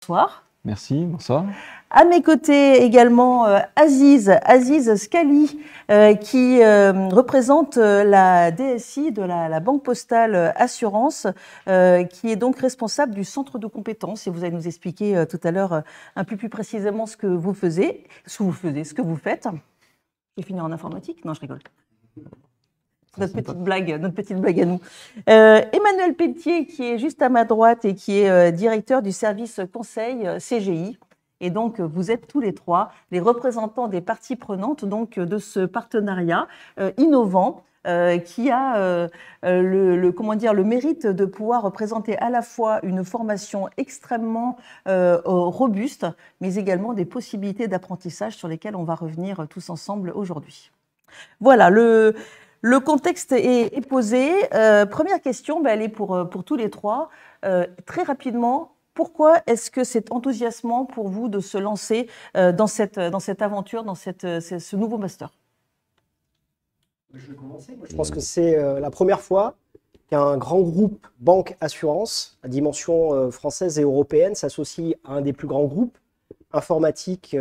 bonsoir. Merci, bonsoir. À mes côtés également Aziz Skali, qui représente la DSI de la Banque Postale Assurance, qui est donc responsable du centre de compétences. Et vous allez nous expliquer tout à l'heure un peu plus précisément ce que vous faites. J'ai fini en informatique? Non, je rigole. Notre petite blague à nous. Emmanuel Pelletier, qui est juste à ma droite et qui est directeur du service conseil CGI. Et donc, vous êtes tous les trois les représentants des parties prenantes donc, de ce partenariat innovant qui a le mérite de pouvoir représenter à la fois une formation extrêmement robuste, mais également des possibilités d'apprentissage sur lesquelles on va revenir tous ensemble aujourd'hui. Voilà, le contexte est posé. Première question, elle est pour tous les trois. Très rapidement, pourquoi est-ce que c'est enthousiasmant pour vous de se lancer dans cette aventure, dans ce nouveau master? Je vais commencer. Je pense que c'est la première fois qu'un grand groupe banque assurance à dimension française et européenne s'associe à un des plus grands groupes informatiques,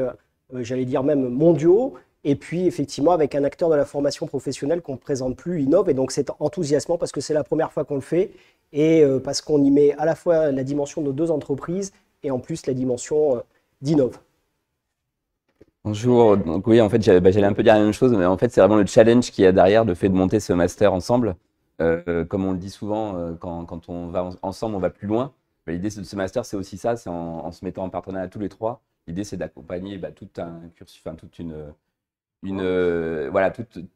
j'allais dire même mondiaux, et puis effectivement avec un acteur de la formation professionnelle qu'on ne présente plus, Innov. Et donc c'est enthousiasmant parce que c'est la première fois qu'on le fait et parce qu'on y met à la fois la dimension de deux entreprises et en plus la dimension d'Innov. Bonjour, donc oui, en fait, j'allais un peu dire la même chose, mais en fait, c'est vraiment le challenge qu'il y a derrière le fait de monter ce master ensemble. Comme on le dit souvent, quand on va ensemble, on va plus loin. L'idée de ce master, c'est aussi ça, c'est en se mettant en partenariat tous les trois. L'idée, c'est d'accompagner tout un cursus, enfin,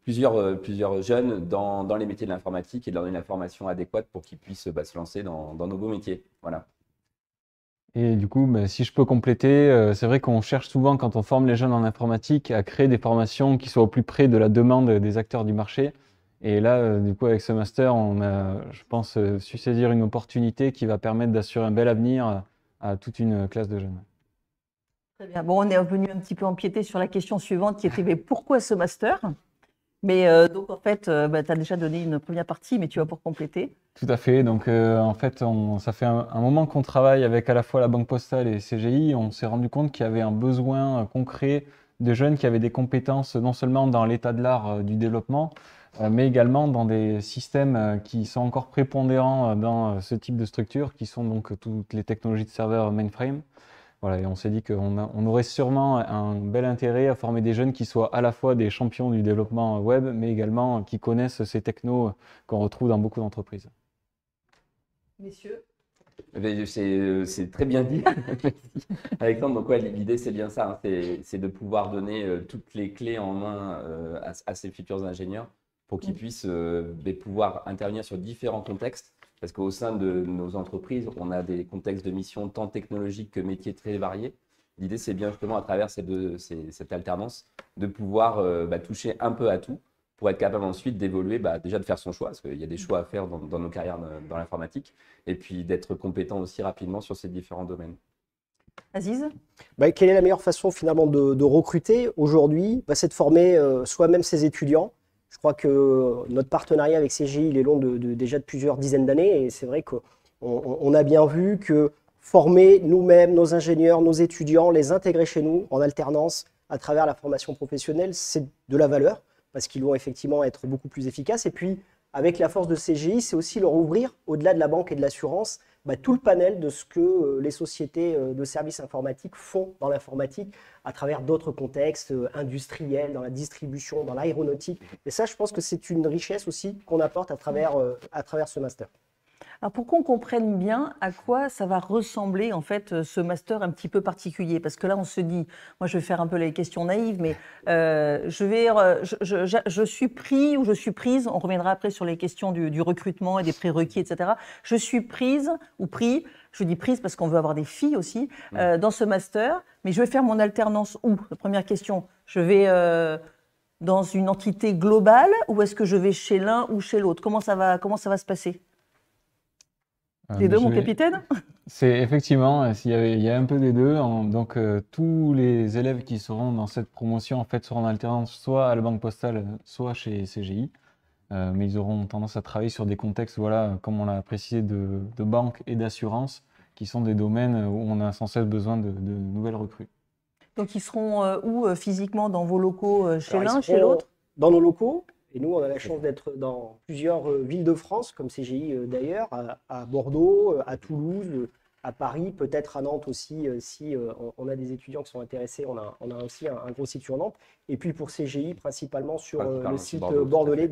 plusieurs jeunes dans les métiers de l'informatique et de leur donner la formation adéquate pour qu'ils puissent se lancer dans nos beaux métiers. Voilà. Et du coup, si je peux compléter, c'est vrai qu'on cherche souvent, quand on forme les jeunes en informatique, à créer des formations qui soient au plus près de la demande des acteurs du marché. Et là, du coup, avec ce master, on a, je pense, su saisir une opportunité qui va permettre d'assurer un bel avenir à toute une classe de jeunes. Très bien. Bon, on est venu un petit peu empiéter sur la question suivante qui était mais pourquoi ce master? Mais donc en fait, tu as déjà donné une première partie, mais tu vas pour compléter. Tout à fait. Donc en fait, ça fait un moment qu'on travaille avec à la fois la Banque Postale et CGI. On s'est rendu compte qu'il y avait un besoin concret de jeunes qui avaient des compétences non seulement dans l'état de l'art du développement, mais également dans des systèmes qui sont encore prépondérants dans ce type de structure, qui sont donc toutes les technologies de serveurs mainframe. Voilà, et on s'est dit qu'on aurait sûrement un bel intérêt à former des jeunes qui soient à la fois des champions du développement web, mais également qui connaissent ces technos qu'on retrouve dans beaucoup d'entreprises. Messieurs? C'est très bien dit. Alexandre, donc ouais, l'idée c'est bien ça, hein, c'est de pouvoir donner toutes les clés en main à ces futurs ingénieurs pour qu'ils puissent pouvoir intervenir sur différents contextes. Parce qu'au sein de nos entreprises, on a des contextes de mission tant technologiques que métiers très variés. L'idée, c'est bien justement à travers cette alternance de pouvoir toucher un peu à tout pour être capable ensuite d'évoluer, déjà de faire son choix, parce qu'il y a des choix à faire dans nos carrières dans l'informatique, et puis d'être compétent aussi rapidement sur ces différents domaines. Aziz? Quelle est la meilleure façon finalement de recruter aujourd'hui? C'est de former soi-même ses étudiants. Je crois que notre partenariat avec CGI, il est long déjà de plusieurs dizaines d'années et c'est vrai qu'on a bien vu que former nous-mêmes, nos ingénieurs, nos étudiants, les intégrer chez nous en alternance à travers la formation professionnelle, c'est de la valeur parce qu'ils vont effectivement être beaucoup plus efficaces. Et puis, avec la force de CGI, c'est aussi leur ouvrir, au-delà de la banque et de l'assurance, tout le panel de ce que les sociétés de services informatiques font dans l'informatique à travers d'autres contextes industriels, dans la distribution, dans l'aéronautique. Et ça, je pense que c'est une richesse aussi qu'on apporte à travers ce master. Alors pour qu'on comprenne bien à quoi ça va ressembler en fait ce master un petit peu particulier, parce que là on se dit, moi je vais faire un peu les questions naïves, mais je suis pris ou je suis prise, on reviendra après sur les questions du recrutement et des prérequis, etc. Je suis prise ou pris, je dis prise parce qu'on veut avoir des filles aussi, dans ce master, mais je vais faire mon alternance où? La première question, je vais dans une entité globale ou est-ce que je vais chez l'un ou chez l'autre? Comment ça va se passer? Les deux, mon capitaine? C'est effectivement, il y a un peu des deux. Donc, tous les élèves qui seront dans cette promotion en fait, seront en alternance soit à la Banque Postale, soit chez CGI. Mais ils auront tendance à travailler sur des contextes, voilà, comme on l'a précisé, de banque et d'assurance. qui sont des domaines où on a sans cesse besoin de nouvelles recrues. Donc, ils seront où physiquement dans vos locaux, chez Alors, ils l'un, chez seront l'autre? dans nos locaux. Et nous, on a la chance d'être dans plusieurs villes de France, comme CGI d'ailleurs, à Bordeaux, à Toulouse, à Paris, peut-être à Nantes aussi, si on a des étudiants qui sont intéressés. On a aussi un gros site sur Nantes. Et puis pour CGI, principalement sur le site bordelais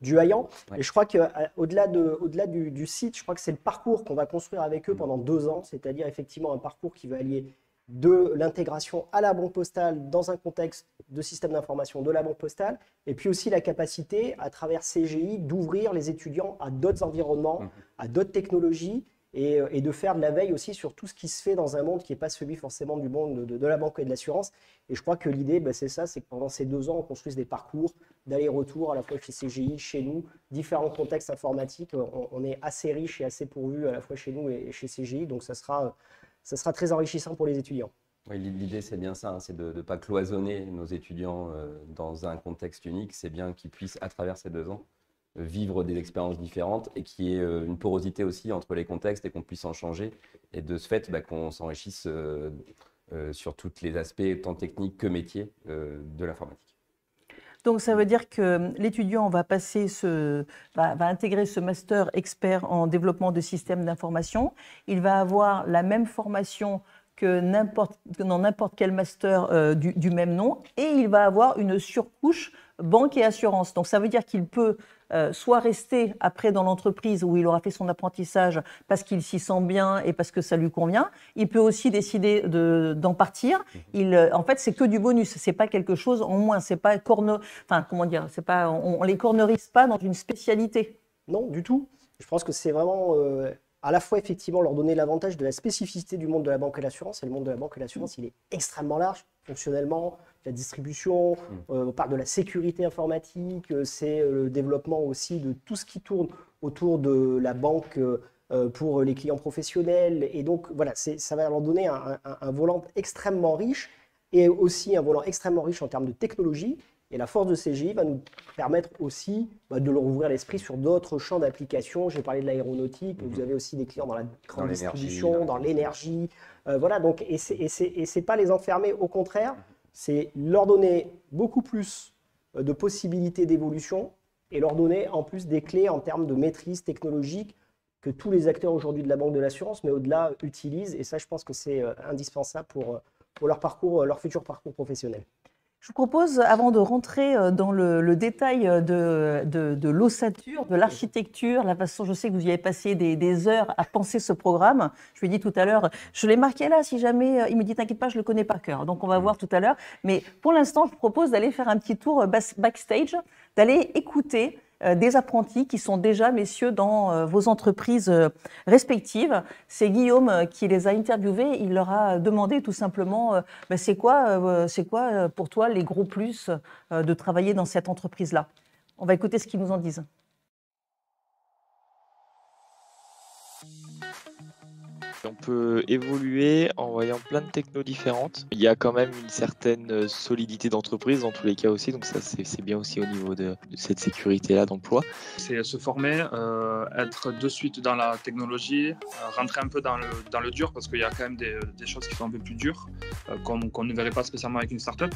du Haillan. Ouais. Et je crois qu'au-delà du site, je crois que c'est le parcours qu'on va construire avec eux pendant 2 ans, c'est-à-dire effectivement un parcours qui va allier de l'intégration à la banque postale dans un contexte de système d'information de la banque postale, et puis aussi la capacité, à travers CGI, d'ouvrir les étudiants à d'autres environnements, à d'autres technologies, et de faire de la veille aussi sur tout ce qui se fait dans un monde qui n'est pas celui forcément du monde de la banque et de l'assurance. Et je crois que l'idée, c'est ça, c'est que pendant ces 2 ans, on construise des parcours d'aller-retour à la fois chez CGI, chez nous, différents contextes informatiques. On est assez riche et assez pourvu à la fois chez nous et chez CGI, donc ça sera très enrichissant pour les étudiants. Oui, l'idée, c'est bien ça, hein, c'est de ne pas cloisonner nos étudiants dans un contexte unique. C'est bien qu'ils puissent, à travers ces 2 ans, vivre des expériences différentes et qu'il y ait une porosité aussi entre les contextes et qu'on puisse en changer. Et de ce fait, qu'on s'enrichisse sur tous les aspects, tant techniques que métiers, de l'informatique. Donc, ça veut dire que l'étudiant va intégrer ce master expert en développement de systèmes d'information. Il va avoir la même formation que dans n'importe quel master du même nom, et il va avoir une surcouche banque et assurance. Donc, ça veut dire qu'il peut soit rester après dans l'entreprise où il aura fait son apprentissage parce qu'il s'y sent bien et parce que ça lui convient. Il peut aussi décider d'en partir. En fait, c'est que du bonus. C'est pas quelque chose en moins. C'est pas on les cornerise pas dans une spécialité. Non, du tout. Je pense que c'est vraiment à la fois effectivement leur donner l'avantage de la spécificité du monde de la banque et l'assurance. Et le monde de la banque et l'assurance, il est extrêmement large, fonctionnellement, la distribution, on parle de la sécurité informatique, c'est le développement aussi de tout ce qui tourne autour de la banque pour les clients professionnels. Et donc, voilà, ça va leur donner un volant extrêmement riche et aussi un volant extrêmement riche en termes de technologie. Et la force de CGI va nous permettre aussi de leur ouvrir l'esprit sur d'autres champs d'application. J'ai parlé de l'aéronautique, mais vous avez aussi des clients dans la grande distribution, dans l'énergie. Voilà, donc, et c'est pas les enfermer, au contraire, c'est leur donner beaucoup plus de possibilités d'évolution et leur donner en plus des clés en termes de maîtrise technologique que tous les acteurs aujourd'hui de la banque de l'assurance, mais au-delà, utilisent. Et ça, je pense que c'est indispensable pour leur parcours, leur futur parcours professionnel. Je vous propose, avant de rentrer dans le détail de l'ossature, de l'architecture, la façon, je sais que vous y avez passé des heures à penser ce programme. Je lui ai dit tout à l'heure, je l'ai marqué là, si jamais, il me dit, t'inquiète pas, je le connais par cœur. Donc, on va voir tout à l'heure. Mais pour l'instant, je vous propose d'aller faire un petit tour backstage, d'aller écouter des apprentis qui sont déjà, messieurs, dans vos entreprises respectives. C'est Guillaume qui les a interviewés. Il leur a demandé tout simplement, c'est quoi pour toi les gros plus de travailler dans cette entreprise-là? On va écouter ce qu'ils nous en disent. On peut évoluer en voyant plein de technos différentes. Il y a quand même une certaine solidité d'entreprise dans tous les cas aussi, donc ça c'est bien aussi au niveau de cette sécurité-là d'emploi. C'est se former, être de suite dans la technologie, rentrer un peu dans le dur parce qu'il y a quand même des choses qui sont un peu plus dures, qu'on ne verrait pas spécialement avec une start-up.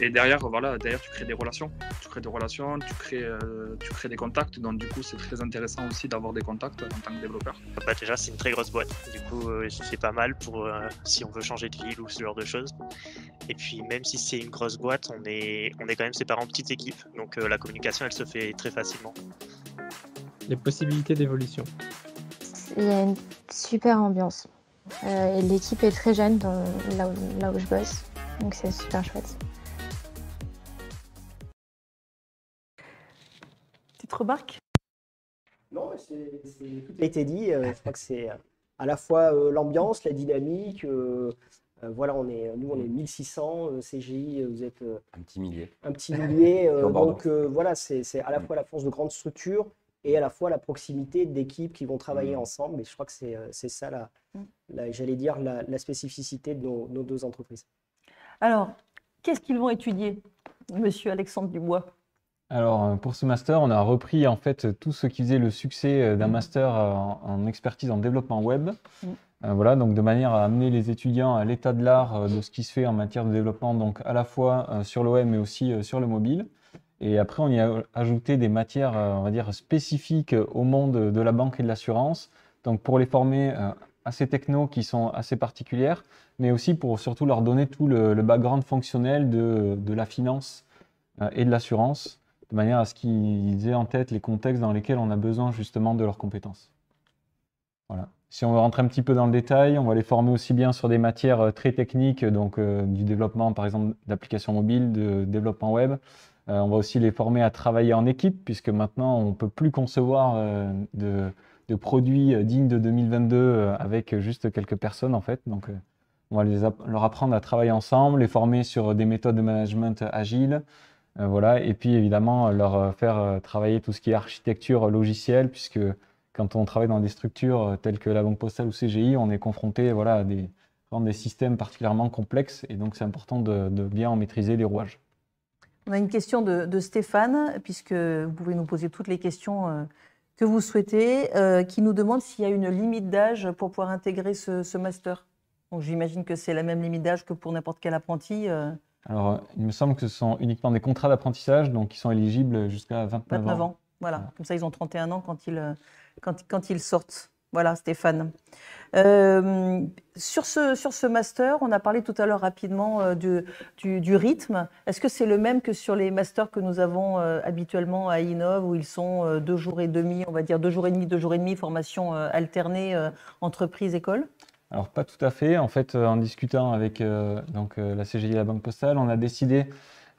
Et derrière, tu crées des relations. Tu crées des contacts, donc du coup c'est très intéressant aussi d'avoir des contacts en tant que développeur. Déjà c'est une très grosse boîte, du coup c'est pas mal pour si on veut changer de ville ou ce genre de choses. Et puis même si c'est une grosse boîte, on est quand même séparés en petites équipes, donc la communication elle se fait très facilement. Les possibilités d'évolution. Il y a une super ambiance. Et l'équipe est très jeune là où je bosse, donc c'est super chouette. Petite remarque? Non, tout a été dit. Je crois que c'est à la fois l'ambiance, la dynamique. Voilà, nous on est 1600, CGI, vous êtes un petit millier. Donc voilà, c'est à la fois la force de grandes structures et à la fois la proximité d'équipes qui vont travailler ensemble. Et je crois que c'est ça, j'allais dire, la spécificité de nos 2 entreprises. Alors, qu'est-ce qu'ils vont étudier, monsieur Alexandre Dubois? Alors, pour ce master, on a repris en fait tout ce qui faisait le succès d'un master en expertise en développement web. Voilà, donc de manière à amener les étudiants à l'état de l'art de ce qui se fait en matière de développement, donc à la fois sur le web mais aussi sur le mobile. Et après, on y a ajouté des matières, on va dire, spécifiques au monde de la banque et de l'assurance. Donc pour les former à ces technos qui sont assez particulières, mais aussi pour surtout leur donner tout le background fonctionnel de la finance et de l'assurance, de manière à ce qu'ils aient en tête les contextes dans lesquels on a besoin justement de leurs compétences. Voilà. Si on veut rentrer un petit peu dans le détail, on va les former aussi bien sur des matières très techniques, donc du développement par exemple d'applications mobiles, de développement web. On va aussi les former à travailler en équipe, puisque maintenant on ne peut plus concevoir de produits dignes de 2022 avec juste quelques personnes en fait. Donc on va leur apprendre à travailler ensemble, les former sur des méthodes de management agiles. Voilà. Et puis évidemment leur faire travailler tout ce qui est architecture logicielle, puisque quand on travaille dans des structures telles que la Banque Postale ou CGI, on est confronté voilà, à des systèmes particulièrement complexes, et donc c'est important de bien en maîtriser les rouages. On a une question de Stéphane, puisque vous pouvez nous poser toutes les questions que vous souhaitez, qui nous demande s'il y a une limite d'âge pour pouvoir intégrer ce master. Donc j'imagine que c'est la même limite d'âge que pour n'importe quel apprenti. Alors, il me semble que ce sont uniquement des contrats d'apprentissage, donc qui sont éligibles jusqu'à 29 ans. Voilà, comme ça ils ont 31 ans quand ils sortent. Voilà, Stéphane. Sur ce master, on a parlé tout à l'heure rapidement du rythme. Est-ce que c'est le même que sur les masters que nous avons habituellement à Innov, où ils sont 2 jours et demi, on va dire 2 jours et demi, formation alternée entreprise-école? Alors, pas tout à fait. En fait, en discutant avec la CGI et la Banque Postale, on a décidé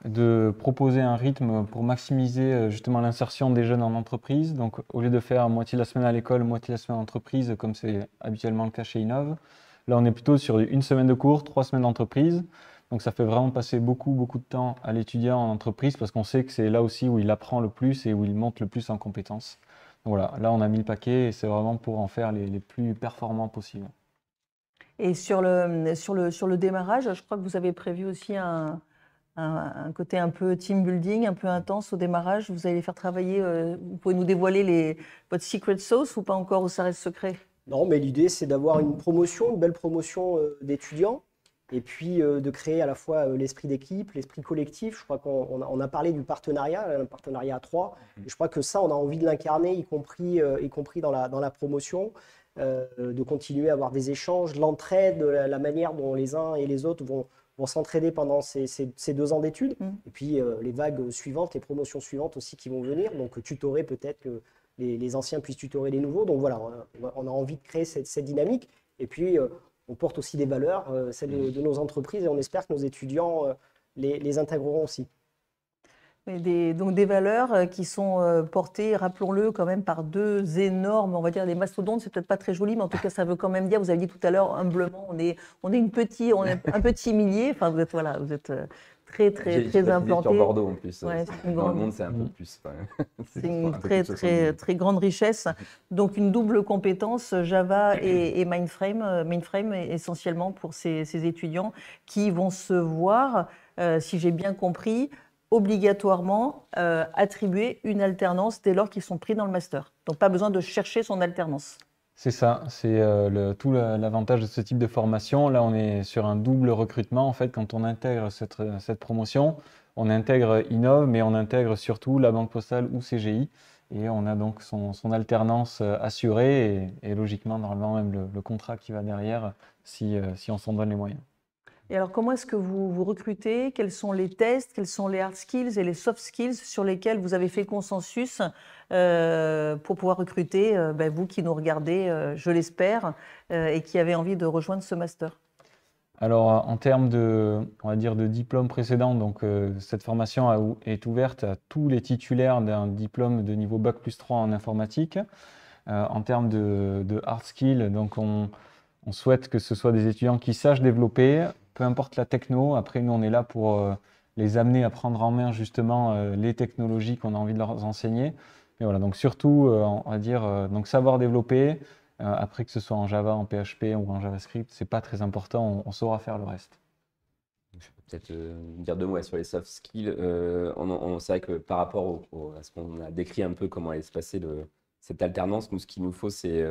de proposer un rythme pour maximiser justement l'insertion des jeunes en entreprise. Donc, au lieu de faire moitié de la semaine à l'école, moitié de la semaine en entreprise, comme c'est habituellement le cas chez Innov, là, on est plutôt sur 1 semaine de cours, 3 semaines d'entreprise. Donc, ça fait vraiment passer beaucoup de temps à l'étudiant en entreprise, parce qu'on sait que c'est là aussi où il apprend le plus et où il monte le plus en compétences. Donc voilà, là, on a mis le paquet et c'est vraiment pour en faire les plus performants possibles. Et sur le démarrage, je crois que vous avez prévu aussi un côté un peu team building, un peu intense au démarrage. Vous allez les faire travailler, vous pouvez nous dévoiler votre secret sauce ou pas encore, ou ça reste secret? Non, mais l'idée, c'est d'avoir une belle promotion d'étudiants, et puis de créer à la fois l'esprit d'équipe, l'esprit collectif. Je crois qu'on a parlé du partenariat, un partenariat à 3, et je crois que ça, on a envie de l'incarner, y compris dans la promotion. De continuer à avoir des échanges, l'entraide, la manière dont les uns et les autres vont s'entraider pendant ces 2 ans d'études. Et puis les vagues suivantes, les promotions suivantes aussi qui vont venir. Donc tutorer peut-être que les anciens puissent tutorer les nouveaux. Donc voilà, on a envie de créer cette dynamique. Et puis on porte aussi des valeurs, celles de nos entreprises, et on espère que nos étudiants les intégreront aussi. Donc des valeurs qui sont portées, rappelons-le, quand même par 2 énormes, on va dire des mastodontes. C'est peut-être pas très joli, mais en tout cas, ça veut quand même dire, vous avez dit tout à l'heure, humblement, on est un petit millier. Enfin, vous êtes très implanté. Sur Bordeaux en plus. Ouais, dans le monde, c'est un peu plus. C'est une très grande richesse. Donc une double compétence Java et Mainframe essentiellement pour ces étudiants qui vont se voir, si j'ai bien compris, obligatoirement attribuer une alternance dès lors qu'ils sont pris dans le master. Donc pas besoin de chercher son alternance. C'est ça, c'est tout l'avantage de ce type de formation. Là, on est sur un double recrutement. En fait, quand on intègre cette promotion, on intègre Innov, mais on intègre surtout la Banque Postale ou CGI. Et on a donc son alternance assurée et logiquement, normalement, même le contrat qui va derrière si on s'en donne les moyens. Et alors, comment est-ce que vous recrutez? Quels sont les tests? Quels sont les hard skills et les soft skills sur lesquels vous avez fait consensus pour pouvoir recruter vous qui nous regardez, je l'espère, et qui avez envie de rejoindre ce master? Alors, en termes on va dire de diplôme précédent, donc cette formation est ouverte à tous les titulaires d'un diplôme de niveau Bac+3 en informatique. En termes de hard skills, donc on souhaite que ce soit des étudiants qui sachent développer, peu importe la techno. Après, nous, on est là pour les amener à prendre en main justement les technologies qu'on a envie de leur enseigner. Mais voilà, donc surtout, on va dire, donc savoir développer. Après, que ce soit en Java, en PHP ou en JavaScript, c'est pas très important, on saura faire le reste. peut-être dire 2 mots sur les soft skills. C'est vrai que par rapport à ce qu'on a décrit un peu comment allait se passer cette alternance, nous, ce qu'il nous faut, c'est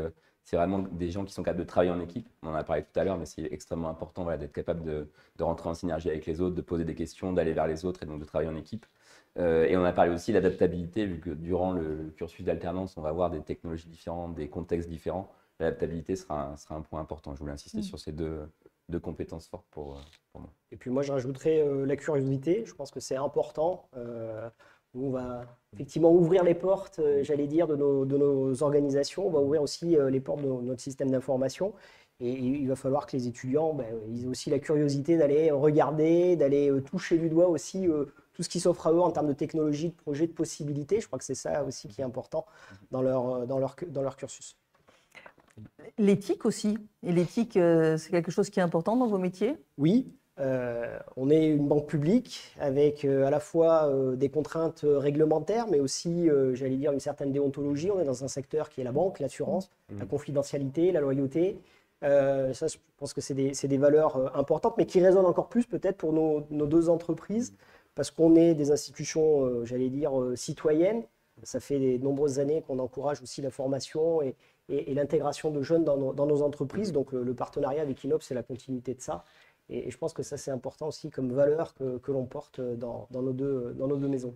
vraiment des gens qui sont capables de travailler en équipe. On en a parlé tout à l'heure, mais c'est extrêmement important d'être capable de rentrer en synergie avec les autres, de poser des questions, d'aller vers les autres et donc de travailler en équipe. Et on a parlé aussi de l'adaptabilité, vu que durant le cursus d'alternance, on va avoir des technologies différentes, des contextes différents. L'adaptabilité sera un point important. Je voulais insister sur ces deux compétences fortes pour moi. Et puis moi, je rajouterais la curiosité. Je pense que c'est important. On va effectivement ouvrir les portes, j'allais dire, de nos organisations. On va ouvrir aussi les portes de notre système d'information. Et il va falloir que les étudiants ils aient aussi la curiosité d'aller regarder, d'aller toucher du doigt aussi tout ce qui s'offre à eux en termes de technologie, de projets, de possibilités. Je crois que c'est ça aussi qui est important dans leur cursus. L'éthique aussi. Et l'éthique, c'est quelque chose qui est important dans vos métiers? Oui. On est une banque publique avec à la fois des contraintes réglementaires, mais aussi, j'allais dire, une certaine déontologie. On est dans un secteur qui est la banque, l'assurance, la confidentialité, la loyauté. Ça, je pense que c'est des valeurs importantes, mais qui résonnent encore plus peut-être pour nos deux entreprises, parce qu'on est des institutions, j'allais dire, citoyennes. Ça fait de nombreuses années qu'on encourage aussi la formation et l'intégration de jeunes dans nos entreprises. Donc le partenariat avec Inops, c'est la continuité de ça. Et je pense que ça, c'est important aussi comme valeur que l'on porte dans nos deux maisons.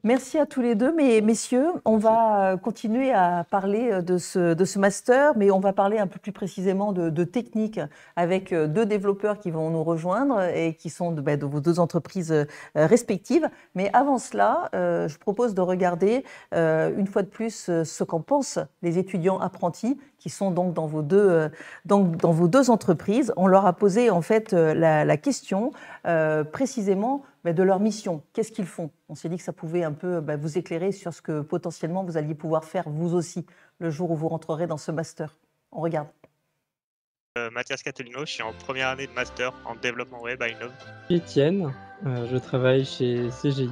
Merci à tous les deux, messieurs. On va continuer à parler de ce master, mais on va parler un peu plus précisément de technique avec 2 développeurs qui vont nous rejoindre et qui sont de vos 2 entreprises respectives. Mais avant cela, je propose de regarder une fois de plus ce qu'en pensent les étudiants apprentis qui sont donc dans vos deux entreprises. On leur a posé en fait la question précisément de leur mission. Qu'est-ce qu'ils font? On s'est dit que ça pouvait un peu vous éclairer sur ce que potentiellement vous alliez pouvoir faire vous aussi le jour où vous rentrerez dans ce master. On regarde. Mathias Catelino, je suis en première année de master en développement web à Innov. Étienne, je travaille chez CGI.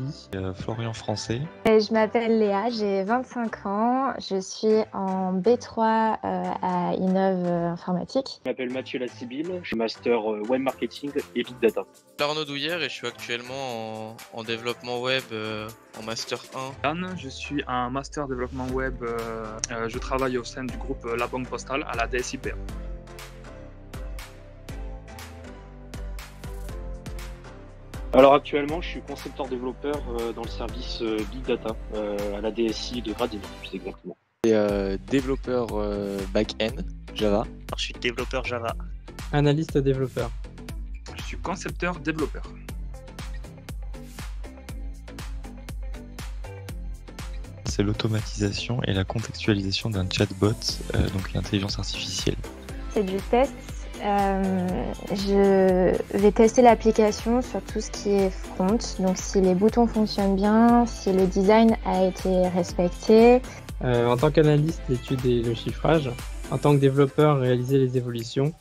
Florian Français. Je m'appelle Léa, j'ai 25 ans, je suis en B3 à Innov Informatique. Je m'appelle Mathieu Lassibille, je suis master web marketing et big data. Arnaud Douillère et je suis actuellement en développement web en master 1. Anne, je suis en master développement web, je travaille au sein du groupe La Banque Postale à la DSIP. Alors actuellement, je suis concepteur développeur dans le service Big Data à la DSI de Gradina, plus exactement. Et développeur back-end Java. Alors, je suis développeur Java. Analyste développeur. Je suis concepteur développeur. C'est l'automatisation et la contextualisation d'un chatbot, donc l'intelligence artificielle. C'est du test. Je vais tester l'application sur tout ce qui est front, donc si les boutons fonctionnent bien, si le design a été respecté. En tant qu'analyste, l'étude et le chiffrage. En tant que développeur, réaliser les évolutions.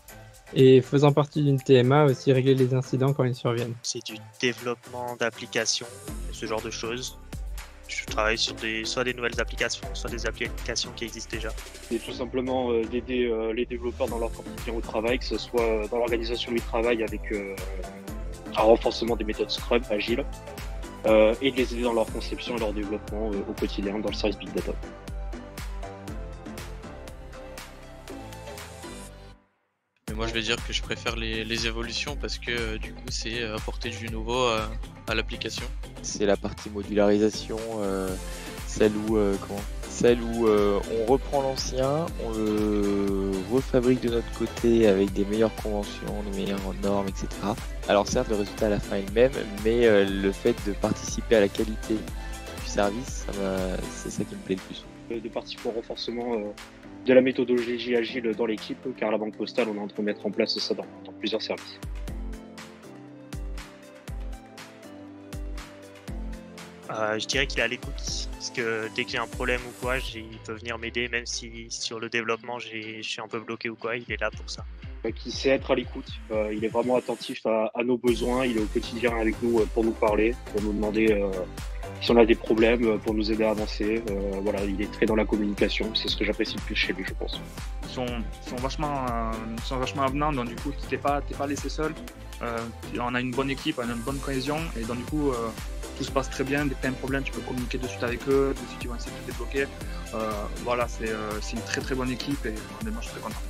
Et faisant partie d'une TMA, aussi régler les incidents quand ils surviennent. C'est du développement d'applications, ce genre de choses. Je travaille sur soit des nouvelles applications, soit des applications qui existent déjà. C'est tout simplement d'aider les développeurs dans leur quotidien au travail, que ce soit dans l'organisation du travail avec un renforcement des méthodes Scrum, Agile, et de les aider dans leur conception et leur développement au quotidien dans le service Big Data. Mais moi je vais dire que je préfère les évolutions parce que du coup c'est apporter du nouveau à l'application. C'est la partie modularisation, celle où on reprend l'ancien, on le refabrique de notre côté avec des meilleures conventions, des meilleures normes, etc. Alors certes, le résultat à la fin est le même, mais le fait de participer à la qualité du service, c'est ça qui me plaît le plus. De participer au renforcement de la méthodologie agile dans l'équipe, car à la Banque Postale, on est en train de mettre en place ça dans plusieurs services. Je dirais qu'il est à l'écoute, parce que dès que j'ai un problème ou quoi, il peut venir m'aider, même si sur le développement je suis un peu bloqué ou quoi, il est là pour ça. Qui sait être à l'écoute, il est vraiment attentif à nos besoins, il est au quotidien avec nous pour nous parler, pour nous demander si on a des problèmes pour nous aider à avancer. Voilà, il est très dans la communication, c'est ce que j'apprécie le plus chez lui, je pense. Ils sont vachement avenants, donc du coup, t'es pas laissé seul. On a une bonne équipe, on a une bonne cohésion, et donc du coup, tout se passe très bien. Dès que tu as un problème, tu peux communiquer de suite avec eux, de suite ils vont essayer de te débloquer. Voilà, c'est une très très bonne équipe, et honnêtement, je suis très content.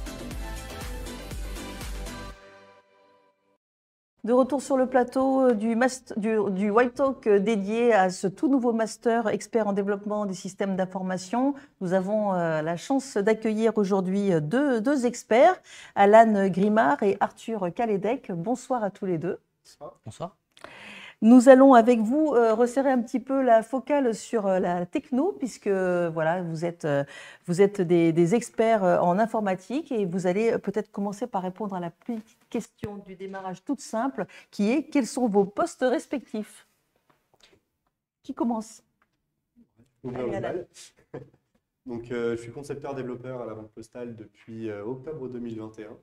De retour sur le plateau du White Talk dédié à ce tout nouveau master expert en développement des systèmes d'information. Nous avons la chance d'accueillir aujourd'hui deux experts, Alan Grimard et Arthur Kaledec. Bonsoir à tous les deux. Bonsoir. Nous allons avec vous resserrer un petit peu la focale sur la techno, puisque voilà, vous êtes des experts en informatique, et vous allez peut-être commencer par répondre à la petite question du démarrage toute simple, qui est: quels sont vos postes respectifs? Qui commence? Donc, je suis concepteur développeur à la Banque Postale depuis octobre 2021.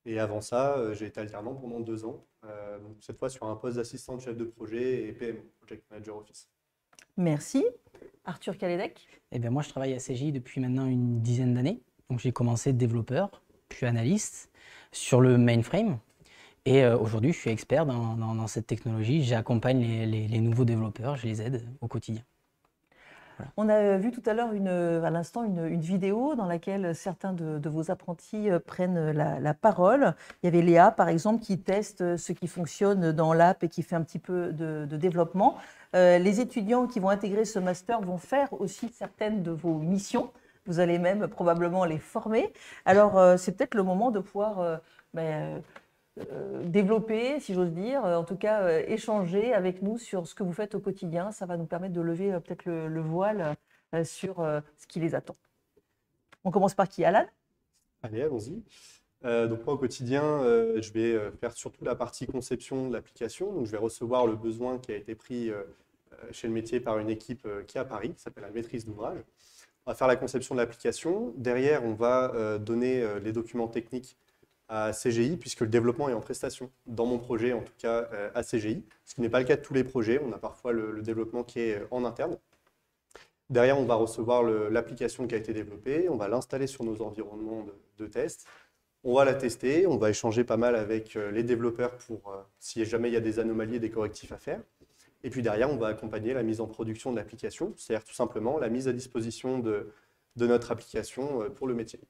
Et avant ça, j'ai été alternant pendant 2 ans, donc cette fois sur un poste d'assistant de chef de projet et PM, Project Manager Office. Merci. Arthur Kaledec? Eh bien, moi, je travaille à CGI depuis maintenant une dizaine d'années. Donc, j'ai commencé développeur, puis analyste sur le mainframe. Et aujourd'hui, je suis expert dans cette technologie. J'accompagne les nouveaux développeurs, je les aide au quotidien. Voilà. On a vu tout à l'heure à l'instant une vidéo dans laquelle certains de vos apprentis prennent la parole. Il y avait Léa, par exemple, qui teste ce qui fonctionne dans l'app et qui fait un petit peu de développement. Les étudiants qui vont intégrer ce master vont faire aussi certaines de vos missions. Vous allez même probablement les former. Alors, c'est peut-être le moment de pouvoir développer, si j'ose dire, en tout cas échanger avec nous sur ce que vous faites au quotidien. Ça va nous permettre de lever peut-être le voile sur ce qui les attend. On commence par qui? Alan? Allez, allons-y. Donc moi au quotidien, je vais faire surtout la partie conception de l'application. Donc je vais recevoir le besoin qui a été pris chez le métier par une équipe qui est à Paris, qui s'appelle la maîtrise d'ouvrage. On va faire la conception de l'application. Derrière, on va donner les documents techniques à CGI, puisque le développement est en prestation, dans mon projet en tout cas à CGI, ce qui n'est pas le cas de tous les projets. On a parfois le développement qui est en interne. Derrière, on va recevoir l'application qui a été développée, on va l'installer sur nos environnements de test, on va la tester, on va échanger pas mal avec les développeurs pour si jamais il y a des anomalies et des correctifs à faire. Et puis derrière, on va accompagner la mise en production de l'application, c'est-à-dire tout simplement la mise à disposition de notre application pour le métier.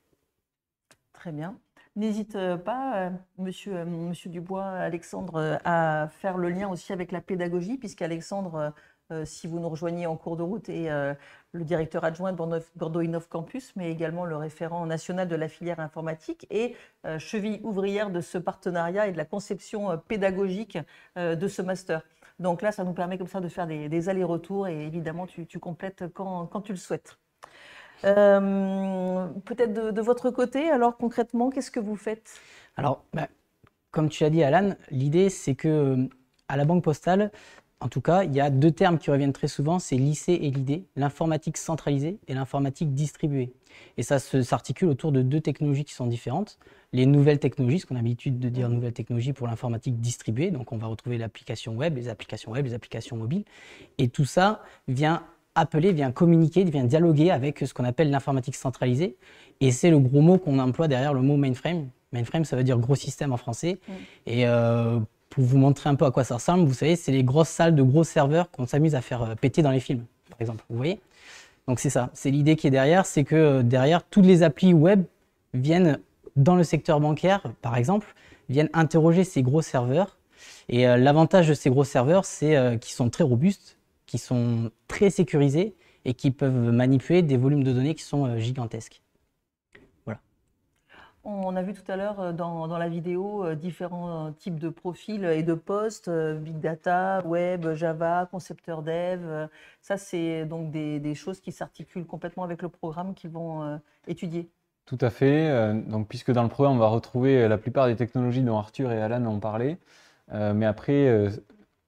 Très bien. N'hésite pas, monsieur Dubois, Alexandre, à faire le lien aussi avec la pédagogie, puisqu'Alexandre, si vous nous rejoignez en cours de route, est le directeur adjoint de Bordeaux Innov Campus, mais également le référent national de la filière informatique et cheville ouvrière de ce partenariat et de la conception pédagogique de ce master. Donc là, ça nous permet comme ça de faire des allers-retours, et évidemment, tu complètes quand tu le souhaites. Peut-être de votre côté, alors concrètement, qu'est-ce que vous faites? Alors, comme tu as dit, Alan, l'idée c'est que à la Banque Postale, en tout cas, il y a 2 termes qui reviennent très souvent, c'est l'IC et l'ID, l'informatique centralisée et l'informatique distribuée. Et ça s'articule autour de 2 technologies qui sont différentes. Les nouvelles technologies, ce qu'on a l'habitude de dire nouvelles technologies pour l'informatique distribuée, donc on va retrouver l'application web, les applications mobiles, et tout ça vient communiquer, vient dialoguer avec ce qu'on appelle l'informatique centralisée. Et c'est le gros mot qu'on emploie derrière le mot mainframe. Mainframe, ça veut dire gros système en français. Et pour vous montrer un peu à quoi ça ressemble, vous savez, c'est les grosses salles de gros serveurs qu'on s'amuse à faire péter dans les films, par exemple. Vous voyez? Donc c'est ça. C'est l'idée qui est derrière, c'est que derrière, toutes les applis web viennent dans le secteur bancaire, par exemple, viennent interroger ces gros serveurs. Et l'avantage de ces gros serveurs, c'est qu'ils sont très robustes, qui sont très sécurisés et qui peuvent manipuler des volumes de données qui sont gigantesques. Voilà. On a vu tout à l'heure dans la vidéo différents types de profils et de postes, Big Data, Web, Java, concepteur dev. Ça, c'est donc des choses qui s'articulent complètement avec le programme qu'ils vont étudier. Tout à fait. Donc, puisque dans le programme, on va retrouver la plupart des technologies dont Arthur et Alan ont parlé. Mais après,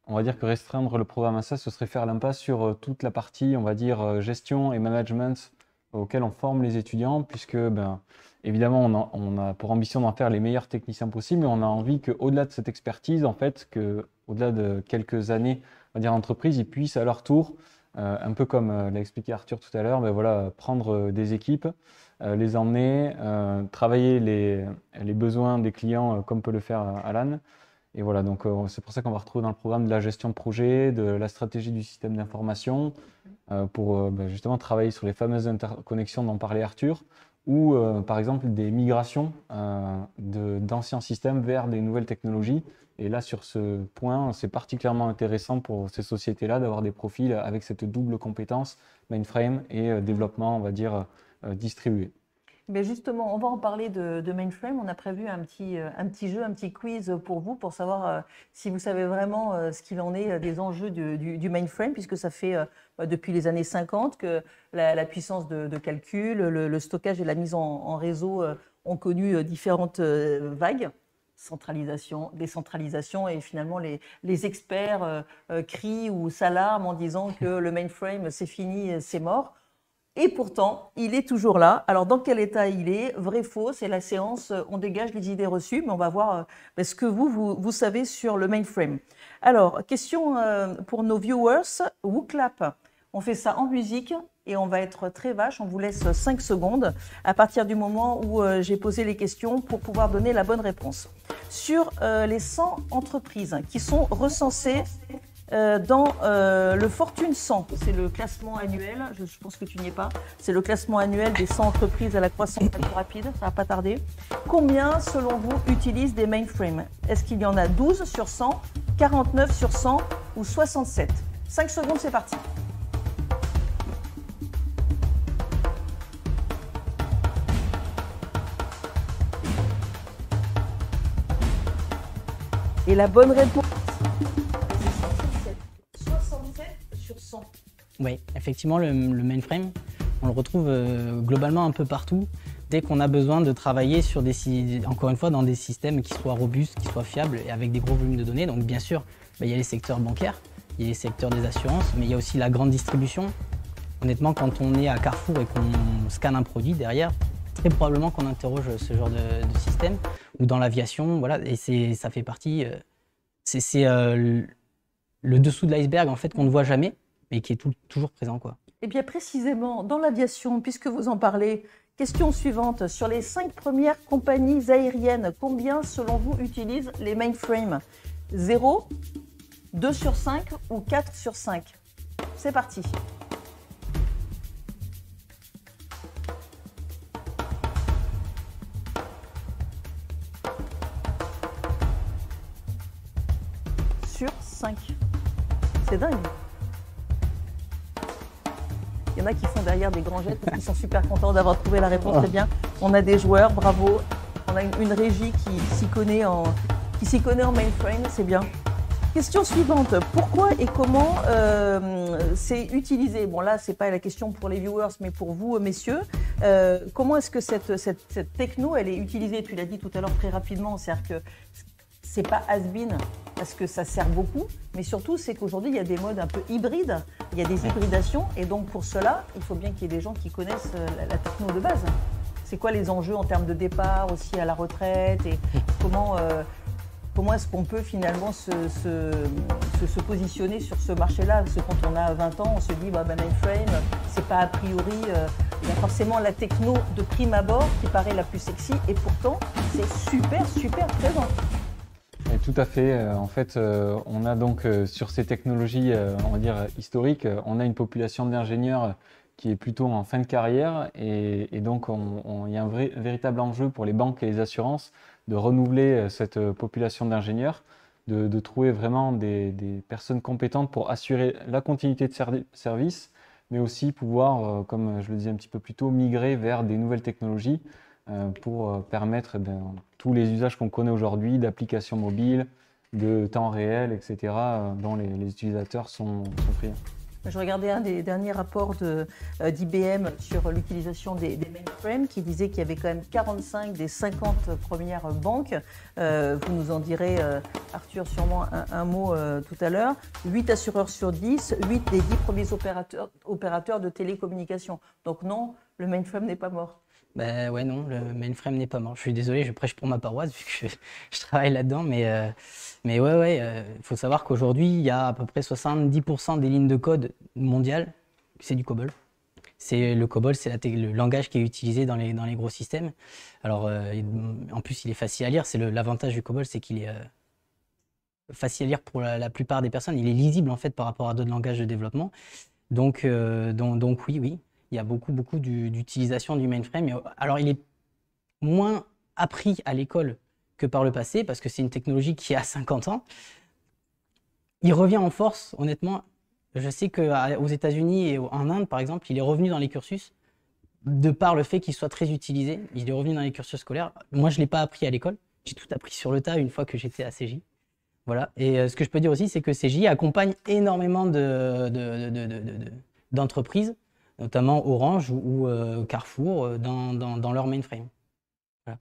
on va dire que restreindre le programme à ça, ce serait faire l'impasse sur toute la partie, on va dire, gestion et management auquel on forme les étudiants, puisque, évidemment, on a pour ambition d'en faire les meilleurs techniciens possibles, mais on a envie qu'au-delà de cette expertise, en fait, qu'au-delà de quelques années va dire, entreprises, ils puissent à leur tour, un peu comme l'a expliqué Arthur tout à l'heure, ben voilà, prendre des équipes, les emmener, travailler les besoins des clients comme peut le faire Alan. Et voilà, donc c'est pour ça qu'on va retrouver dans le programme de la gestion de projet, de la stratégie du système d'information, pour justement travailler sur les fameuses interconnexions dont parlait Arthur, ou par exemple des migrations d'anciens systèmes vers des nouvelles technologies. Et là, sur ce point, c'est particulièrement intéressant pour ces sociétés-là d'avoir des profils avec cette double compétence, mainframe et développement, on va dire, distribué. Mais justement, on va en parler de mainframe. On a prévu un petit jeu, un petit quiz pour vous, pour savoir si vous savez vraiment ce qu'il en est des enjeux du mainframe, puisque ça fait depuis les années 50 que la puissance de calcul, le stockage et la mise en réseau ont connu différentes vagues. Centralisation, décentralisation, et finalement les experts crient ou s'alarment en disant que le mainframe c'est fini, c'est mort. Et pourtant, il est toujours là. Alors, dans quel état il est? Vrai, faux? C'est la séance, on dégage les idées reçues, mais on va voir ce que vous savez sur le mainframe. Alors, question pour nos viewers. WooClap, on fait ça en musique et on va être très vache. On vous laisse 5 secondes à partir du moment où j'ai posé les questions pour pouvoir donner la bonne réponse. Sur les 100 entreprises qui sont recensées dans le Fortune 100, c'est le classement annuel, je pense que tu n'y es pas, c'est le classement annuel des 100 entreprises à la croissance la plus rapide, ça va pas tarder. Combien, selon vous, utilisent des mainframes? Est-ce qu'il y en a 12 sur 100, 49 sur 100 ou 67? 5 secondes, c'est parti. Et la bonne réponse, c'est 67 sur 100. Oui, effectivement, le mainframe, on le retrouve globalement un peu partout. Dès qu'on a besoin de travailler sur encore une fois, dans des systèmes qui soient robustes, qui soient fiables et avec des gros volumes de données. Donc bien sûr, il y a les secteurs bancaires, il y a les secteurs des assurances, mais il y a aussi la grande distribution. Honnêtement, quand on est à Carrefour et qu'on scanne un produit derrière, très probablement qu'on interroge ce genre de système, ou dans l'aviation, voilà, et ça fait partie, c'est le dessous de l'iceberg en fait qu'on ne voit jamais, mais qui est toujours présent, quoi. Et bien précisément, dans l'aviation, puisque vous en parlez, question suivante, sur les 5 premières compagnies aériennes, combien selon vous utilisent les mainframes? 0, 2 sur 5 ou 4 sur 5? C'est parti. Sur 5. C'est dingue. Il y en a qui font derrière des grands jets parce qu'ils sont super contents d'avoir trouvé la réponse. Très bien. On a des joueurs, bravo. On a une régie qui s'y connaît en mainframe, c'est bien. Question suivante. Pourquoi et comment c'est utilisé? Bon là, c'est pas la question pour les viewers, mais pour vous, messieurs. Comment est-ce que cette techno, elle est utilisée? Tu l'as dit tout à l'heure très rapidement, c'est-à-dire que c'est pas has-been parce que ça sert beaucoup, mais surtout c'est qu'aujourd'hui il y a des modes un peu hybrides, il y a des hybridations, et donc pour cela il faut bien qu'il y ait des gens qui connaissent la techno de base. C'est quoi les enjeux en termes de départ aussi à la retraite, et comment est-ce qu'on peut finalement se positionner sur ce marché-là? Parce que quand on a 20 ans, on se dit mainframe, c'est pas a priori, il y a forcément la techno de prime abord qui paraît la plus sexy, et pourtant c'est super présent. Et tout à fait. En fait, on a donc sur ces technologies, on va dire historiques, on a une population d'ingénieurs qui est plutôt en fin de carrière, et donc il y a un véritable enjeu pour les banques et les assurances de renouveler cette population d'ingénieurs, de trouver vraiment des personnes compétentes pour assurer la continuité de service, mais aussi pouvoir, comme je le disais un petit peu plus tôt, migrer vers des nouvelles technologies pour permettre tous les usages qu'on connaît aujourd'hui, d'applications mobiles, de temps réel, etc., dont les utilisateurs sont friands. Je regardais un des derniers rapports d'IBM sur l'utilisation des mainframes qui disait qu'il y avait quand même 45 des 50 premières banques. Vous nous en direz, Arthur, sûrement un mot tout à l'heure. 8 assureurs sur 10, 8 des 10 premiers opérateurs de télécommunications. Donc non, le mainframe n'est pas mort. Ben ouais, non, le mainframe n'est pas mort. Je suis désolé, je prêche pour ma paroisse vu que je travaille là-dedans. Mais ouais, faut savoir qu'aujourd'hui, il y a à peu près 70% des lignes de code mondiales, c'est du COBOL. Le COBOL, c'est le langage qui est utilisé dans les gros systèmes. Alors, en plus, il est facile à lire. L'avantage du COBOL, c'est qu'il est facile à lire pour la plupart des personnes. Il est lisible, en fait, par rapport à d'autres langages de développement. Donc oui, il y a beaucoup d'utilisation du mainframe. Alors, il est moins appris à l'école que par le passé, parce que c'est une technologie qui a 50 ans. Il revient en force, honnêtement. Je sais qu'aux États-Unis et en Inde, par exemple, il est revenu dans les cursus, de par le fait qu'il soit très utilisé. Il est revenu dans les cursus scolaires. Moi, je ne l'ai pas appris à l'école. J'ai tout appris sur le tas une fois que j'étais à CJ. Voilà. Et ce que je peux dire aussi, c'est que CJ accompagne énormément d'entreprises, notamment Orange ou Carrefour, dans leur mainframe. Voilà.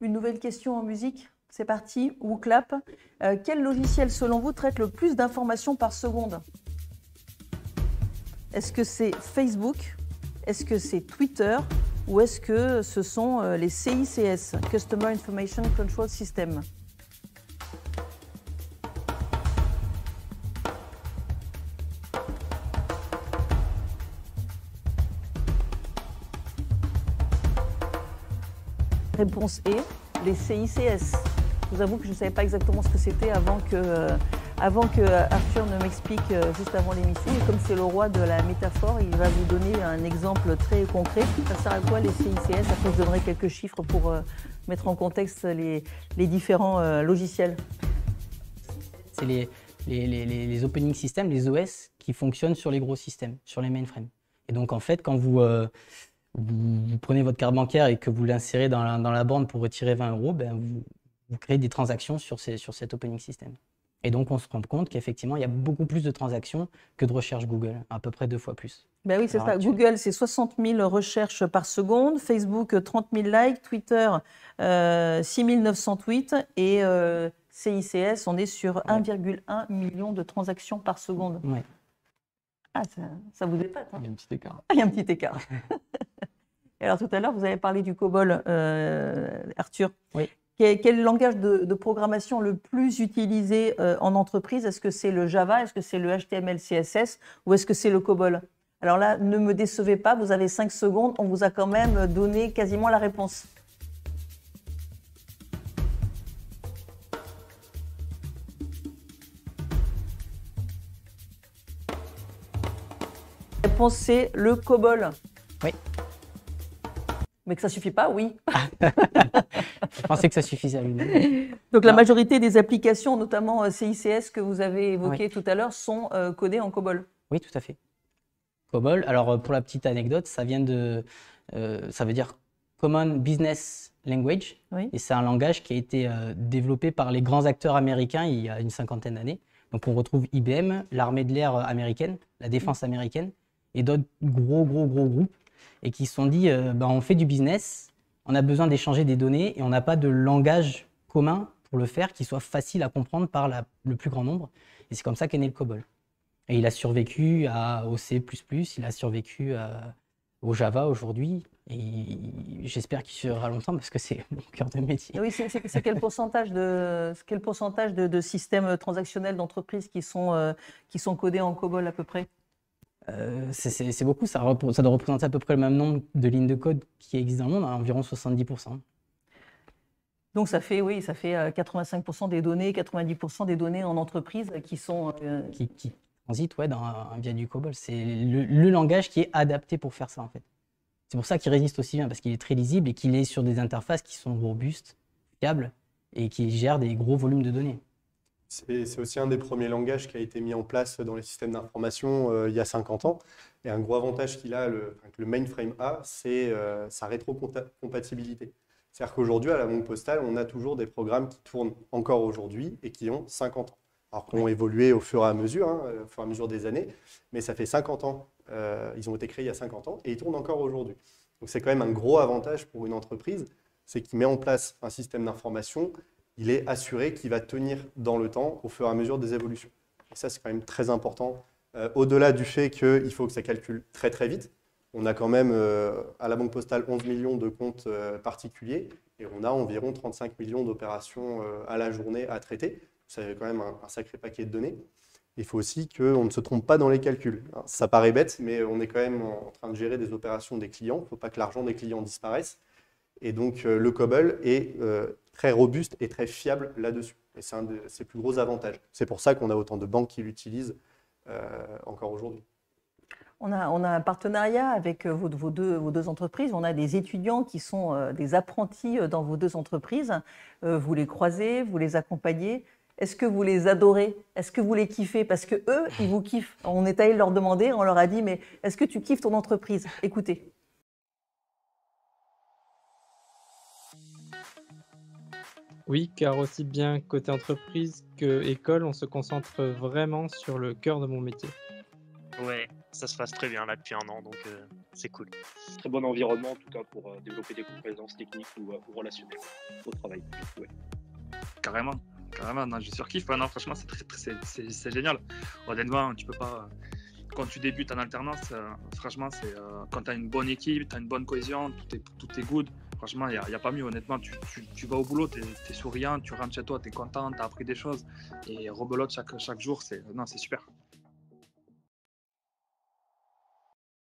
Une nouvelle question en musique. C'est parti, WooClap. Quel logiciel, selon vous, traite le plus d'informations par seconde? Est-ce que c'est Facebook? Est-ce que c'est Twitter? Ou est-ce que ce sont les CICS, Customer Information Control System? Réponse est les CICS. Je vous avoue que je ne savais pas exactement ce que c'était avant que Arthur ne m'explique juste avant l'émission. Et comme c'est le roi de la métaphore, il va vous donner un exemple très concret. Ça sert à quoi les CICS? Après, je donnerai quelques chiffres pour mettre en contexte les différents logiciels. C'est les opening systems, les OS, qui fonctionnent sur les gros systèmes, sur les mainframes. Et donc, en fait, quand vous prenez votre carte bancaire et que vous l'insérez dans la borne pour retirer 20 €, ben vous créez des transactions sur cet opening system. Et donc, on se rend compte qu'effectivement, il y a beaucoup plus de transactions que de recherches Google, à peu près 2 fois plus. Ben oui, c'est ça. Google, c'est 60 000 recherches par seconde. Facebook, 30 000 likes. Twitter, 6 900 tweets. Et CICS, on est sur 1,1 million de transactions par seconde. Ouais. Ah, ça vous épate, hein? Il y a un petit écart. Il y a un petit écart. Et alors, tout à l'heure, vous avez parlé du COBOL, Arthur. Oui. Quel langage de programmation le plus utilisé en entreprise? Est-ce que c'est le Java? Est-ce que c'est le HTML, CSS? Ou est-ce que c'est le COBOL? Alors là, ne me décevez pas, vous avez 5 secondes. On vous a quand même donné quasiment la réponse. La réponse, c'est le COBOL. Oui. Mais que ça ne suffit pas, oui. Je pensais que ça suffisait à lui. Donc la majorité des applications, notamment CICS que vous avez évoquées tout à l'heure, sont codées en COBOL. Oui, tout à fait. COBOL, alors pour la petite anecdote, ça veut dire Common Business Language. Oui. Et c'est un langage qui a été développé par les grands acteurs américains il y a une 50aine d'années. Donc on retrouve IBM, l'armée de l'air américaine, la défense américaine, et d'autres gros groupes, et qui se sont dit, on fait du business, on a besoin d'échanger des données, et on n'a pas de langage commun pour le faire, qui soit facile à comprendre par le plus grand nombre. Et c'est comme ça qu'est né le COBOL. Et il a survécu au C++, il a survécu au Java aujourd'hui, et j'espère qu'il survivra longtemps, parce que c'est mon cœur de métier. Oui, c'est quel pourcentage de systèmes transactionnels d'entreprises qui sont codés en COBOL à peu près? C'est beaucoup, ça doit représenter à peu près le même nombre de lignes de code qui existent dans le monde, à environ 70%. Donc ça fait 85% des données, 90% des données en entreprise qui sont... Qui transitent via du COBOL. C'est le langage qui est adapté pour faire ça, en fait. C'est pour ça qu'il résiste aussi bien, parce qu'il est très lisible et qu'il est sur des interfaces qui sont robustes, fiables, et qui gèrent des gros volumes de données. C'est aussi un des premiers langages qui a été mis en place dans les systèmes d'information il y a 50 ans. Et un gros avantage qu'il a, que le mainframe a, c'est sa rétrocompatibilité. C'est-à-dire qu'aujourd'hui, à la Banque Postale, on a toujours des programmes qui tournent encore aujourd'hui et qui ont 50 ans. Alors qu'ils ont évolué au fur et à mesure des années, mais ça fait 50 ans. Ils ont été créés il y a 50 ans et ils tournent encore aujourd'hui. Donc c'est quand même un gros avantage pour une entreprise, c'est qu'il met en place un système d'information. Il est assuré qu'il va tenir dans le temps au fur et à mesure des évolutions. Et ça, c'est quand même très important. Au-delà du fait qu'il faut que ça calcule très très vite, On a quand même à la Banque Postale 11 millions de comptes particuliers et on a environ 35 millions d'opérations à la journée à traiter. C'est quand même un sacré paquet de données. Il faut aussi qu'on ne se trompe pas dans les calculs. Ça paraît bête, mais on est quand même en train de gérer des opérations des clients. Il ne faut pas que l'argent des clients disparaisse. Et donc, le COBOL est très robuste et très fiable là-dessus. Et c'est un de ses plus gros avantages. C'est pour ça qu'on a autant de banques qui l'utilisent encore aujourd'hui. On a un partenariat avec vos deux entreprises. On a des étudiants qui sont des apprentis dans vos deux entreprises. Vous les croisez, vous les accompagnez. Est-ce que vous les adorez? Est-ce que vous les kiffez? Parce que eux, ils vous kiffent. On est allé leur demander, on leur a dit, mais est-ce que tu kiffes ton entreprise? Écoutez. Oui, car aussi bien côté entreprise que école, on se concentre vraiment sur le cœur de mon métier. Ouais, ça se passe très bien là depuis un an, donc c'est cool. Très bon environnement en tout cas pour développer des compétences techniques ou relationnelles au travail. Ouais. Carrément, non, je surkiffe. Non, franchement, c'est génial. Honnêtement, tu peux pas. Quand tu débutes en alternance, franchement, quand tu as une bonne équipe, tu as une bonne cohésion, tout est good. Franchement, il n'y a pas mieux. Honnêtement, tu vas au boulot, tu es souriant, tu rentres chez toi, tu es content, tu as appris des choses. Et rebelote chaque jour, c'est super.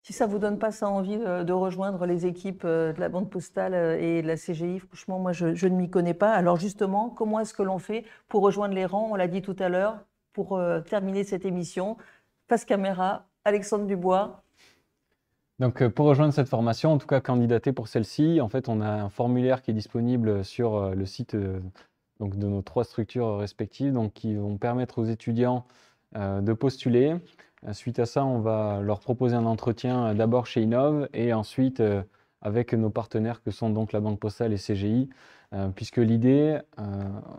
Si ça ne vous donne pas ça envie de rejoindre les équipes de la Banque Postale et de la CGI, franchement, moi, je ne m'y connais pas. Alors justement, comment est-ce que l'on fait pour rejoindre les rangs? On l'a dit tout à l'heure, pour terminer cette émission. Face caméra, Alexandre Dubois. Donc, pour rejoindre cette formation, en tout cas candidater pour celle-ci, en fait, on a un formulaire qui est disponible sur le site donc de nos 3 structures respectives, donc qui vont permettre aux étudiants de postuler. Suite à ça, on va leur proposer un entretien d'abord chez Innov et ensuite avec nos partenaires que sont donc la Banque Postale et CGI, puisque l'idée,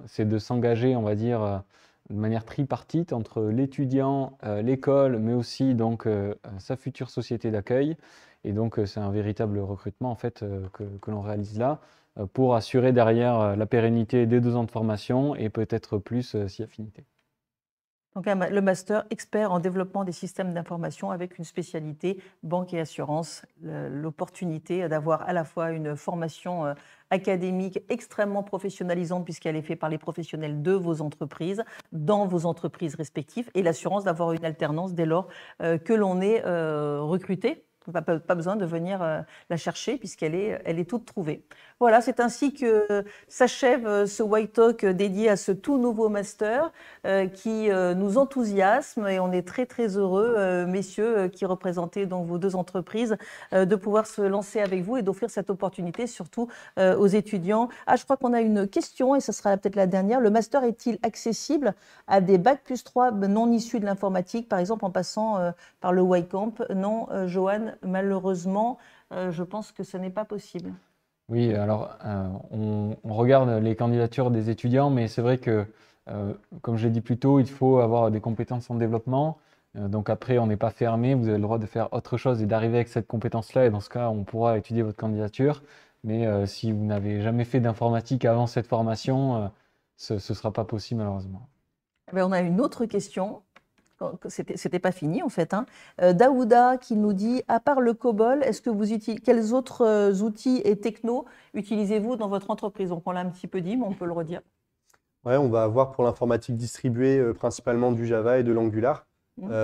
c'est de s'engager, on va dire, de manière tripartite entre l'étudiant, l'école, mais aussi donc sa future société d'accueil. Et donc, c'est un véritable recrutement en fait que l'on réalise là pour assurer derrière la pérennité des 2 ans de formation et peut-être plus si affinité. Donc, le master expert en développement des systèmes d'information avec une spécialité banque et assurance. L'opportunité d'avoir à la fois une formation académique extrêmement professionnalisante puisqu'elle est faite par les professionnels de vos entreprises, dans vos entreprises respectives, et l'assurance d'avoir une alternance dès lors que l'on est recruté. Pas besoin de venir la chercher puisqu'elle est toute trouvée. Voilà, c'est ainsi que s'achève ce White Talk dédié à ce tout nouveau master qui nous enthousiasme et on est très très heureux, messieurs qui représentez donc vos 2 entreprises, de pouvoir se lancer avec vous et d'offrir cette opportunité surtout aux étudiants. Ah, je crois qu'on a une question et ce sera peut-être la dernière. Le master est-il accessible à des Bac+3 non issus de l'informatique, par exemple en passant par le Y-Camp? Non, Johan, malheureusement, je pense que ce n'est pas possible. Oui, alors on regarde les candidatures des étudiants, mais c'est vrai que, comme je l'ai dit plus tôt, il faut avoir des compétences en développement. Donc après, on n'est pas fermé, vous avez le droit de faire autre chose et d'arriver avec cette compétence-là. Et dans ce cas, on pourra étudier votre candidature. Mais si vous n'avez jamais fait d'informatique avant cette formation, ce ne sera pas possible malheureusement. On a une autre question. C'était pas fini en fait. Daouda qui nous dit, à part le COBOL, quels autres outils et technos utilisez-vous dans votre entreprise? Donc on l'a un petit peu dit, mais on peut le redire. Ouais, on va avoir pour l'informatique distribuée principalement du Java et de l'Angular.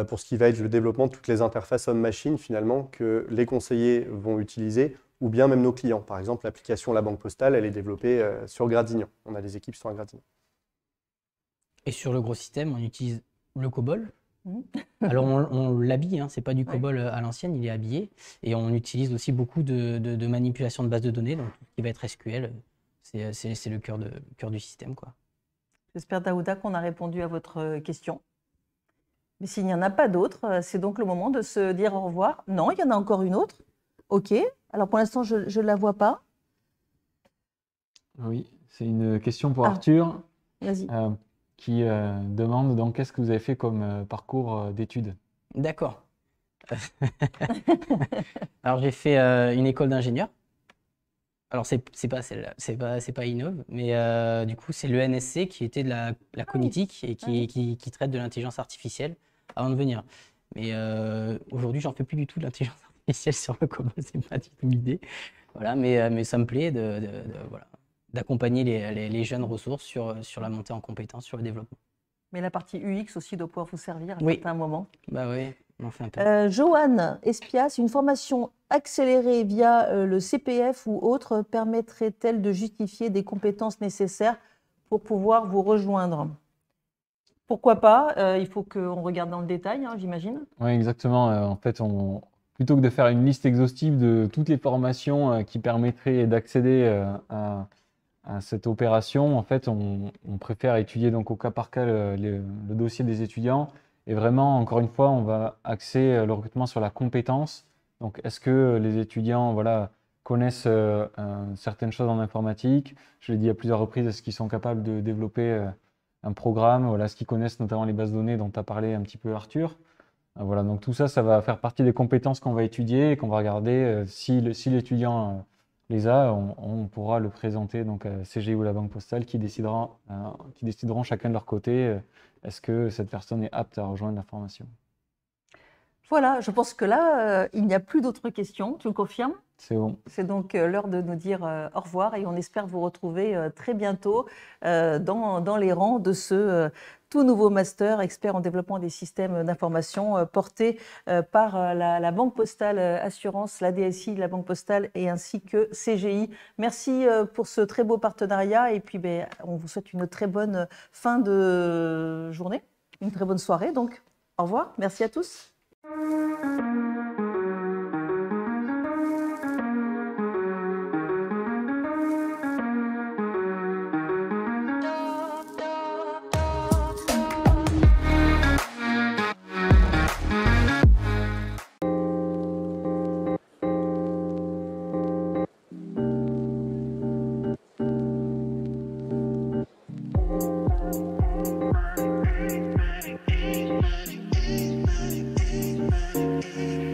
Pour ce qui va être le développement de toutes les interfaces homme-machine finalement que les conseillers vont utiliser ou bien même nos clients. Par exemple, l'application La Banque Postale, elle est développée sur Gradignan. On a des équipes sur un Gradignan. Et sur le gros système, on utilise le COBOL. Alors on l'habille, c'est pas du COBOL à l'ancienne, il est habillé. Et on utilise aussi beaucoup de manipulation de bases de données, donc qui va être SQL. C'est le cœur du système, quoi. J'espère, Daouda, qu'on a répondu à votre question. Mais s'il n'y en a pas d'autres, c'est donc le moment de se dire au revoir. Non, il y en a encore une autre. Ok, alors pour l'instant, je ne la vois pas. Oui, c'est une question pour Arthur. Vas-y. Qui demande donc qu'est-ce que vous avez fait comme parcours d'études? D'accord. Alors j'ai fait une école d'ingénieur. Alors c'est pas celle-là, c'est pas Innov, mais du coup c'est l'ENSC qui était de la cognitique et qui traite de l'intelligence artificielle avant de venir. Mais aujourd'hui j'en fais plus du tout de l'intelligence artificielle. spécial sur le COBOL, c'est pas du tout l'idée. Voilà, mais ça me plaît voilà, d'accompagner les jeunes ressources sur la montée en compétences, sur le développement. Mais la partie UX aussi doit pouvoir vous servir à Oui. certains moments. Bah oui, on en fait un peu. Joanne Espias, une formation accélérée via le CPF ou autre permettrait-elle de justifier des compétences nécessaires pour pouvoir vous rejoindre? Pourquoi pas? Il faut qu'on regarde dans le détail, hein, j'imagine. Oui, exactement. En fait, plutôt que de faire une liste exhaustive de toutes les formations qui permettraient d'accéder à cette opération, en fait, on préfère étudier donc au cas par cas le dossier des étudiants. Et vraiment, encore une fois, on va axer le recrutement sur la compétence. Donc, est-ce que les étudiants, voilà, connaissent certaines choses en informatique? Je l'ai dit à plusieurs reprises, est-ce qu'ils sont capables de développer un programme? Voilà, est-ce qu'ils connaissent notamment les bases de données dont tu as parlé un petit peu, Arthur? Voilà, donc tout ça, ça va faire partie des compétences qu'on va étudier et qu'on va regarder. Si l'étudiant les a, on pourra le présenter donc, à CGI ou la Banque Postale qui décideront chacun de leur côté est-ce que cette personne est apte à rejoindre la formation. Voilà, je pense que là, il n'y a plus d'autres questions. Tu me confirmes? C'est bon. C'est donc l'heure de nous dire au revoir et on espère vous retrouver très bientôt dans les rangs de ce tout nouveau master expert en développement des systèmes d'information porté par la Banque Postale Assurance, la DSI de la Banque Postale et ainsi que CGI. Merci pour ce très beau partenariat et puis on vous souhaite une très bonne fin de journée, une très bonne soirée donc. Au revoir, merci à tous.